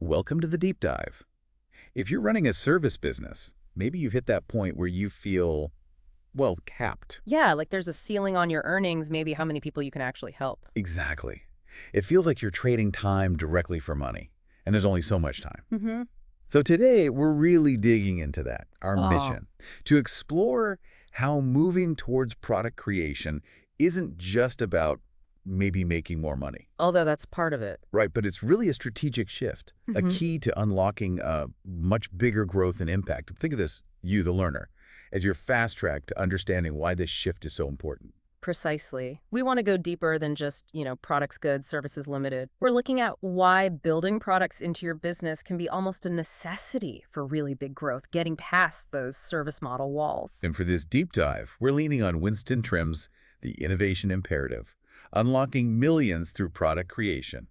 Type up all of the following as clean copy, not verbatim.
Welcome to the deep dive. If you're running a service business, maybe you've hit that point where you feel, well, capped. Yeah, like there's a ceiling on your earnings, maybe how many people you can actually help. Exactly. It feels like you're trading time directly for money, and there's only so much time. Mm-hmm. So today, we're really digging into that, our Oh, mission, to explore how moving towards product creation isn't just about maybe making more money. although that's part of it. Right, but it's really a strategic shift, a Hmm. key to unlocking much bigger growth and impact. Think of this, you, the learner, as your fast track to understanding why this shift is so important. Precisely. We want to go deeper than just, products, goods, services limited. We're looking at why building products into your business can be almost a necessity for really big growth, getting past those service model walls. And for this deep dive, we're leaning on Winston Trimm's The Innovation Imperative, unlocking millions through product creation.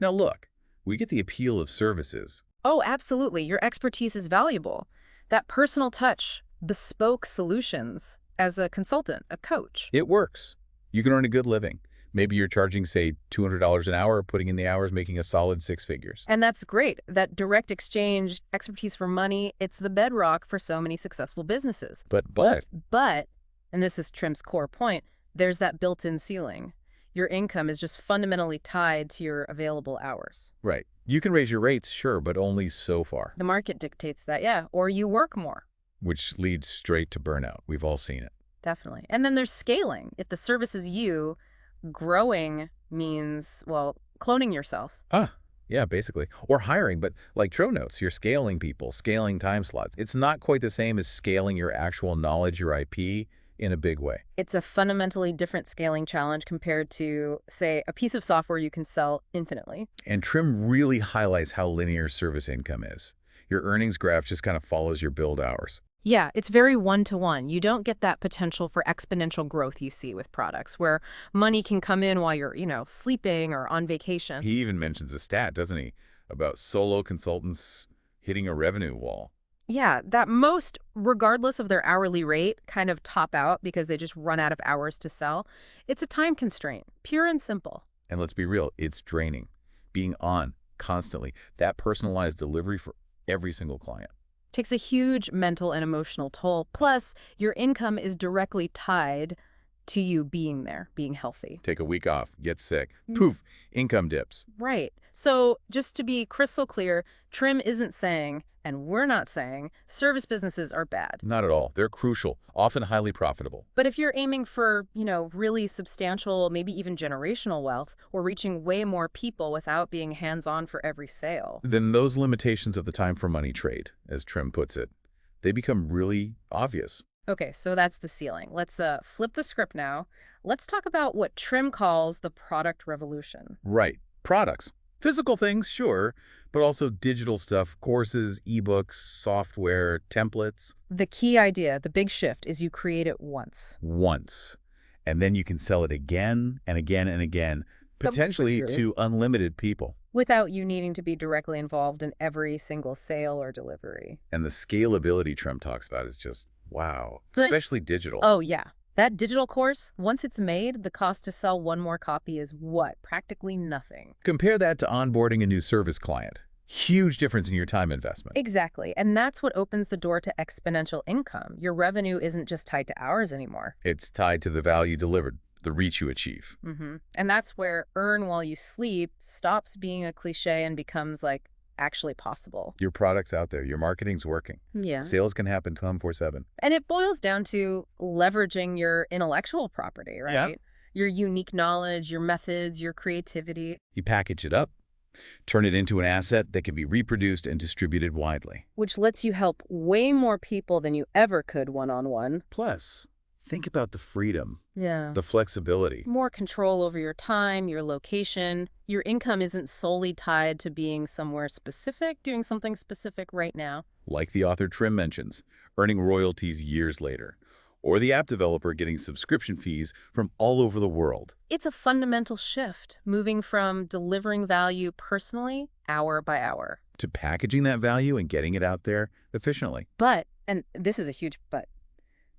Now look, we get the appeal of services. Oh, absolutely. Your expertise is valuable. That personal touch, bespoke solutions as a consultant, a coach. It works. You can earn a good living. Maybe you're charging, say, $200 an hour, putting in the hours, making a solid six figures. And that's great. That direct exchange, expertise for money, it's the bedrock for so many successful businesses. But, and this is Trim's core point, there's that built-in ceiling. Your income is just fundamentally tied to your available hours. Right. You can raise your rates, sure, but only so far, The market dictates that, yeah, or you work more, which leads straight to burnout. We've all seen it. definitely. And then there's scaling. If the service is you, growing means, well, cloning yourself. Yeah, basically. Or hiring, but like Tro Notes, you're scaling people, scaling time slots. It's not quite the same as scaling your actual knowledge, your IP, in a big way. It's a fundamentally different scaling challenge compared to, say, a piece of software you can sell infinitely. And Trim really highlights how linear service income is. Your earnings graph just kind of follows your build hours. Yeah, it's very one-to-one. You don't get that potential for exponential growth you see with products where money can come in while you're, sleeping or on vacation. He even mentions a stat, doesn't he, about solo consultants hitting a revenue wall. Yeah, that most, regardless of their hourly rate, kind of top out because they just run out of hours to sell. It's a time constraint, pure and simple. And let's be real, it's draining. Being on constantly, that personalized delivery for every single client. Takes a huge mental and emotional toll. Plus, your income is directly tied to you being there, being healthy. Take a week off, get sick, poof, income dips. Right. So just to be crystal clear, Trim isn't saying, and we're not saying, service businesses are bad. Not at all. They're crucial, often highly profitable. But if you're aiming for, really substantial, maybe even generational wealth, or reaching way more people without being hands-on for every sale. Then those limitations of the time for money trade, as Trim puts it, they become really obvious. Okay, so that's the ceiling. Let's flip the script now. Let's talk about what Trim calls the product revolution. Right. Products. Physical things, sure, but also digital stuff, courses, ebooks, software, templates. The key idea, the big shift, is you create it once. Once. And then you can sell it again and again and again, potentially to unlimited people. Without you needing to be directly involved in every single sale or delivery. And the scalability Trim talks about is just, wow, But- especially digital. Oh, yeah. That digital course, once it's made, the cost to sell one more copy is what? Practically nothing. Compare that to onboarding a new service client. Huge difference in your time investment. Exactly. And that's what opens the door to exponential income. Your revenue isn't just tied to hours anymore. It's tied to the value delivered, the reach you achieve. And that's where earn while you sleep stops being a cliche and becomes like actually possible. Your product's out there. Your marketing's working. Yeah. Sales can happen 24/7. And it boils down to leveraging your intellectual property, right? Yeah. Your unique knowledge, your methods, your creativity, You package it up, turn it into an asset that can be reproduced and distributed widely. which lets you help way more people than you ever could one-on-one. Plus, think about the freedom, Yeah. the flexibility. More control over your time, your location. Your income isn't solely tied to being somewhere specific, doing something specific right now. Like the author Trim mentions, earning royalties years later. Or the app developer getting subscription fees from all over the world. It's a fundamental shift, moving from delivering value personally, hour by hour. To packaging that value and getting it out there efficiently. But, and this is a huge but,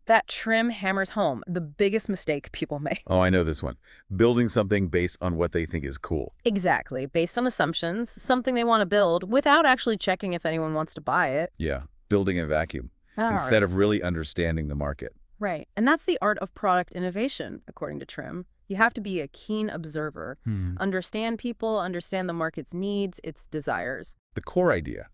That trim hammers home the biggest mistake people make. Oh, I know this one. Building something based on what they think is cool. Exactly, based on assumptions, something they want to build without actually checking if anyone wants to buy it. Yeah, building a vacuum All instead right. of really understanding the market. Right. And that's the art of product innovation, according to Trim. You have to be a keen observer, understand people, understand the market's needs, its desires. The core idea.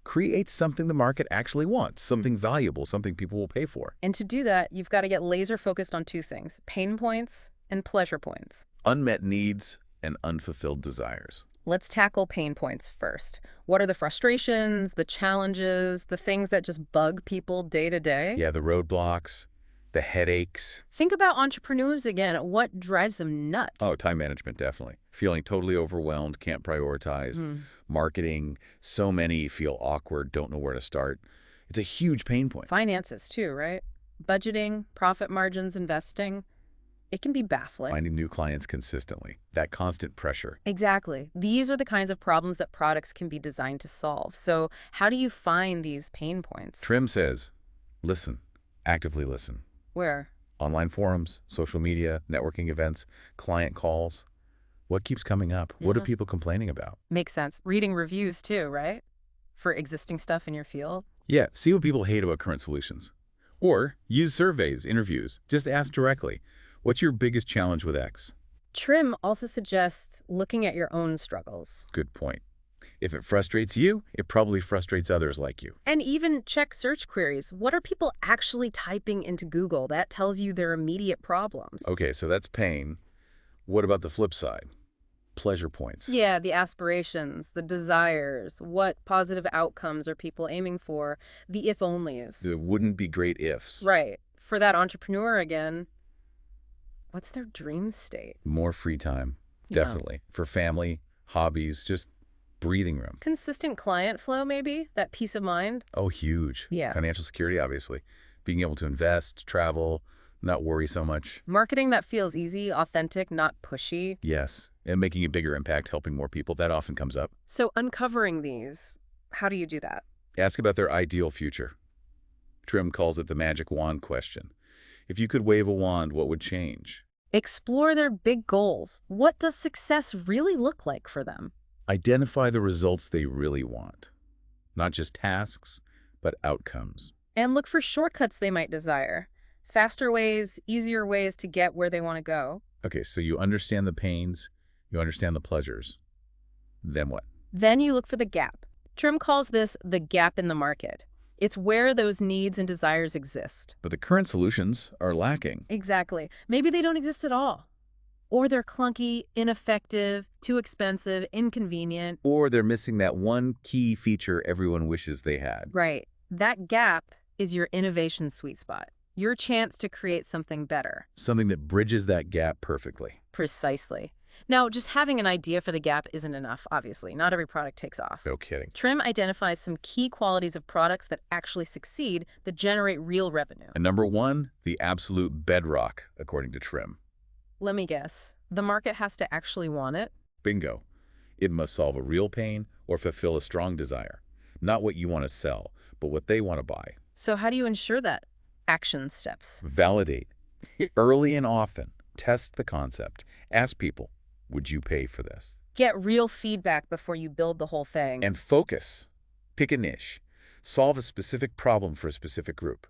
Create something the market actually wants, something valuable, something people will pay for. And to do that, you've got to get laser focused on two things: pain points and pleasure points. Unmet needs and unfulfilled desires. Let's tackle pain points first. What are the frustrations, the challenges, the things that just bug people day to day? Yeah, the roadblocks, the headaches. Think about entrepreneurs again. What drives them nuts? Oh, time management, definitely. Feeling totally overwhelmed, can't prioritize. Marketing, so many feel awkward, don't know where to start. It's a huge pain point. Finances too, right? Budgeting, profit margins, investing. It can be baffling. Finding new clients consistently, that constant pressure. Exactly. These are the kinds of problems that products can be designed to solve. So how do you find these pain points? Trim says, listen, actively listen. Where? Online forums, social media, networking events, client calls. What keeps coming up? What are people complaining about? Makes sense. Reading reviews too, right? For existing stuff in your field. Yeah, see what people hate about current solutions. Or use surveys, interviews. Just ask directly, what's your biggest challenge with X? Trim also suggests looking at your own struggles. Good point. If it frustrates you, it probably frustrates others like you. And even check search queries. What are people actually typing into Google? That tells you their immediate problems. Okay, so that's pain. What about the flip side? Pleasure points. Yeah, the aspirations, the desires, what positive outcomes are people aiming for, the if-onlys. The wouldn't be great ifs. Right. For that entrepreneur again, what's their dream state? More free time, Yeah. definitely. For family, hobbies, just breathing room. Consistent client flow, maybe? That peace of mind? Oh, huge. Yeah. Financial security, obviously. Being able to invest, travel, not worry so much. Marketing that feels easy, authentic, not pushy. Yes, and making a bigger impact, helping more people. That often comes up. So uncovering these, how do you do that? Ask about their ideal future. Trim calls it the magic wand question. If you could wave a wand, what would change? Explore their big goals. What does success really look like for them? Identify the results they really want. Not just tasks, but outcomes. And look for shortcuts they might desire. Faster ways, easier ways to get where they want to go. Okay, so you understand the pains, you understand the pleasures. Then what? Then you look for the gap. Trim calls this the gap in the market. It's where those needs and desires exist. But the current solutions are lacking. Exactly. Maybe they don't exist at all. Or they're clunky, ineffective, too expensive, inconvenient. Or they're missing that one key feature everyone wishes they had. Right. That gap is your innovation sweet spot. Your chance to create something better. Something that bridges that gap perfectly. Precisely. Now, just having an idea for the gap isn't enough, obviously. Not every product takes off. No kidding. Trim identifies some key qualities of products that actually succeed, that generate real revenue. And number one, the absolute bedrock, according to Trim. Let me guess. The market has to actually want it? Bingo. It must solve a real pain or fulfill a strong desire. Not what you want to sell, but what they want to buy. So how do you ensure that? Action steps. Validate. Early and often. Test the concept. Ask people, would you pay for this? Get real feedback before you build the whole thing. And focus. Pick a niche. Solve a specific problem for a specific group.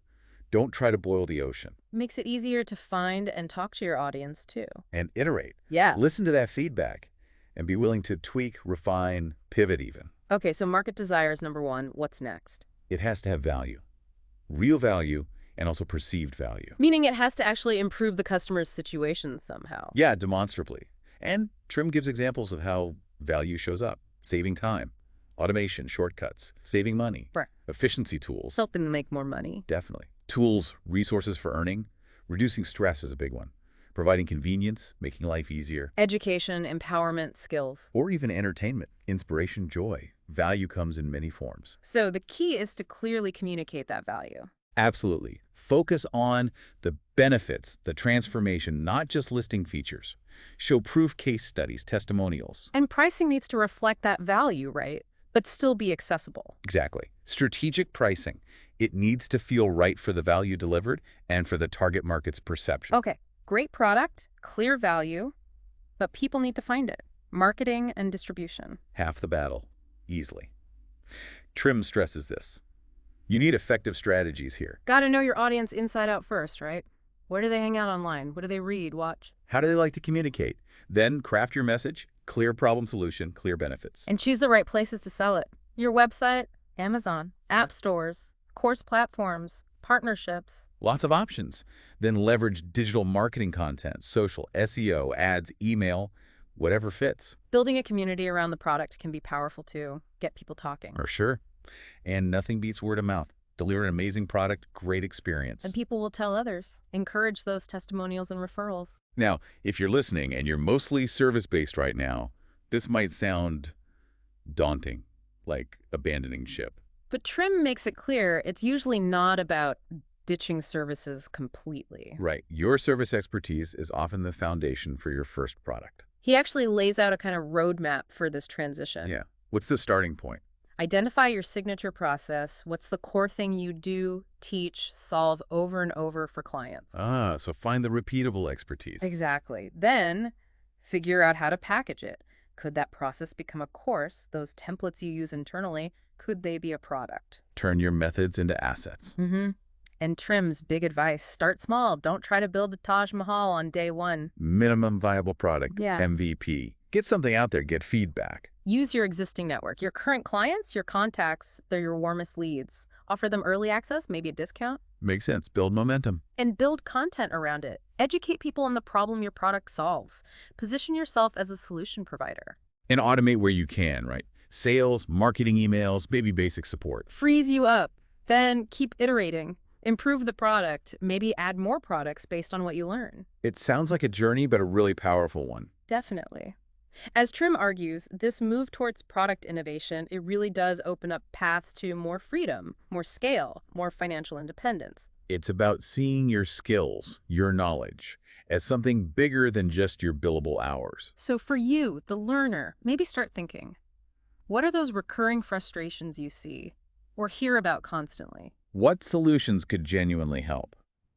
Don't try to boil the ocean. Makes it easier to find and talk to your audience, too. And iterate. Yeah. Listen to that feedback and be willing to tweak, refine, pivot even. Okay, so market desires, number one. What's next? It has to have value. Real value and also perceived value. Meaning it has to actually improve the customer's situation somehow. Yeah, demonstrably. And Trim gives examples of how value shows up. Saving time, automation, shortcuts, saving money, Right. efficiency tools. Helping them make more money. Definitely. Tools, resources for earning. Reducing stress is a big one. Providing convenience, making life easier. Education, empowerment, skills. Or even entertainment, inspiration, joy. Value comes in many forms. So the key is to clearly communicate that value. Absolutely. Focus on the benefits, the transformation, not just listing features. Show proof case studies, testimonials. And pricing needs to reflect that value, right? But still be accessible. Exactly. Strategic pricing. It needs to feel right for the value delivered and for the target market's perception. Okay, great product, clear value, but people need to find it. Marketing and distribution. Half the battle, easily. Trim stresses this. You need effective strategies here. Got to know your audience inside out first, right? Where do they hang out online? What do they read, watch? How do they like to communicate? Then craft your message, clear problem solution, clear benefits. And choose the right places to sell it. Your website, Amazon, app stores, course platforms, partnerships. Lots of options. Then leverage digital marketing content, social, SEO, ads, email, whatever fits. Building a community around the product can be powerful too. Get people talking. For sure. And nothing beats word of mouth. Deliver an amazing product, great experience. And people will tell others. Encourage those testimonials and referrals. Now, if you're listening and you're mostly service-based right now, this might sound daunting, like abandoning ship. But Trim makes it clear it's usually not about ditching services completely. Right. Your service expertise is often the foundation for your first product. He actually lays out a kind of roadmap for this transition. Yeah. What's the starting point? Identify your signature process. What's the core thing you do, teach, solve over and over for clients? So find the repeatable expertise. Exactly. Then figure out how to package it. Could that process become a course? Those templates you use internally, could they be a product? Turn your methods into assets. And Trim's big advice, start small. Don't try to build the Taj Mahal on day one. Minimum viable product, Yeah. MVP. Get something out there, get feedback. Use your existing network. Your current clients, your contacts, they're your warmest leads. Offer them early access, maybe a discount. Makes sense. Build momentum. And build content around it. Educate people on the problem your product solves. Position yourself as a solution provider. And automate where you can, right? Sales, marketing emails, maybe basic support. Frees you up. Then keep iterating. Improve the product. Maybe add more products based on what you learn. It sounds like a journey, but a really powerful one. Definitely. As Trim argues, this move towards product innovation, it really does open up paths to more freedom, more scale, more financial independence. It's about seeing your skills, your knowledge, as something bigger than just your billable hours. So for you, the learner, maybe start thinking, what are those recurring frustrations you see or hear about constantly? What solutions could genuinely help?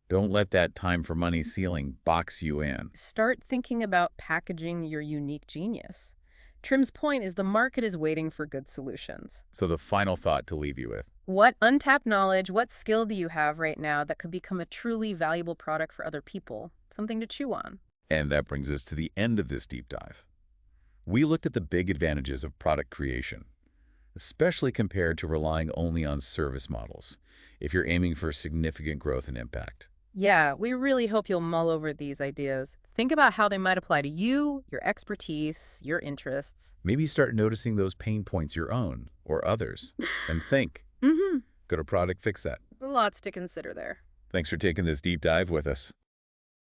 Don't let that time for money ceiling box you in. Start thinking about packaging your unique genius. Trim's point is the market is waiting for good solutions. So the final thought to leave you with. What untapped knowledge, what skill do you have right now that could become a truly valuable product for other people? Something to chew on. And that brings us to the end of this deep dive. We looked at the big advantages of product creation, especially compared to relying only on service models, if you're aiming for significant growth and impact. Yeah, we really hope you'll mull over these ideas. Think about how they might apply to you, your expertise, your interests. Maybe start noticing those pain points your own or others, and think. Could a product fix that? Lots to consider there. Thanks for taking this deep dive with us.